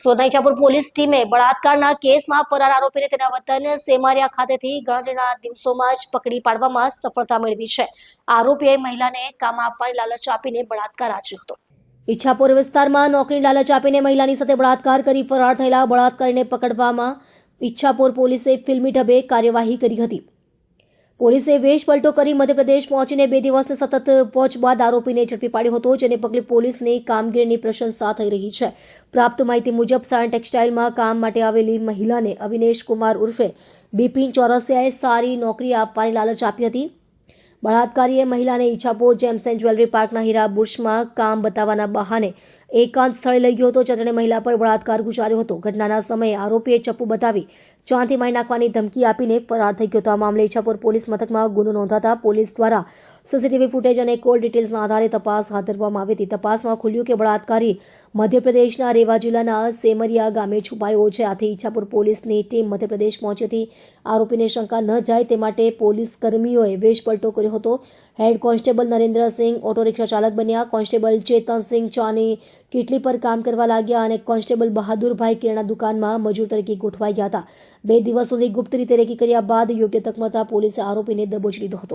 સોના Ichchhapur police ટીમે બળાત્કારના કેસમાં ફરાર આરોપીને તેના વતન સેમારિયા ખાતેથી ગણતરીના દિવસોમાં જ પકડી પાડવામાં સફળતા મેળવી છે. આરોપીએ મહિલાને કામ આપવાની લાલચ આપીને બળાત્કાર આચર્યો હતો. ઈચ્છાપુર વિસ્તારમાં નોકરીની લાલચ આપીને મહિલાની સાથે બળાત્કાર કરી ફરાર થયેલા બળાત્કારીને પકડવામાં ઈચ્છાપુર પોલીસે ફિલ્મી ઢબે કાર્યવાહી કરી હતી. પોલીસે વેશ પલટો કરી મધ્યપ્રદેશ પહોંચીને 2 દિવસની સતત વોચ બાદ આરોપીને ઝડપી પાડ્યો હતો, જેને પગલે પોલીસની કામગીરીની પ્રશંસા થઈ રહી છે. પ્રાપ્ત માહિતી મુજબ સાયન ટેક્સટાઇલમાં કામ માટે આવેલી મહિલાને અવિનેશ કુમાર ઉર્ફે બિપિન ચોરસિયાએ સારી નોકરી આપવાની લાલચ આપી હતી. બળાત્કારીએ મહિલાને ઈચ્છાપુર જેમ્સ એન્ડ જ્વેલરી પાર્કના હીરા બુર્સમાં કામ બતાવવાના બહાને એકાંત સ્થળે લઈ ગયો હતો, જ્યાં તેણે મહિલા પર બળાત્કાર ગુજાર્યો હતો. ઘટનાના સમયે આરોપીએ ચપ્પુ બતાવી ચાંથી મારી નાખવાની ધમકી આપીને ફરાર થઈ ગયો હતો. આ મામલે ઈચ્છાપુર પોલીસ મથકમાં ગુનો નોંધાતા પોલીસ દ્વારા સીસીટીવી ફૂટેજ અને કોલ ડિટેલ્સના આધારે તપાસ હાથ ધરવામાં આવી હતી. તપાસમાં ખુલ્યું કે બળાત્કારી મધ્યપ્રદેશના રેવા જિલ્લાના સેમરિયા ગામે છુપાયો છે. આથી ઈચ્છાપુર પોલીસની ટીમ મધ્યપ્રદેશ પહોંચી હતી. આરોપીને શંકા ન જાય તે માટે પોલીસ કર્મીઓએ વેશ પલટો કર્યો હતો. Head constable Narendrasinh auto rickshaw ચાલક બન્યા. કોન્સ્ટેબલ ચેતનસિંહ ચાની કીટલી પર કામ કરવા લાગ્યા અને કોન્સ્ટેબલ બહાદુરભાઈ કિરાણા દુકાનમાં મજૂર તરીકે ગોઠવાઈ ગયા હતા. 2 દિવસ સુધી ગુપ્ત રીતે રેકી કર્યા બાદ યોગ્ય તક મળતા પોલીસે આરોપીને દબોચી લીધો હતો.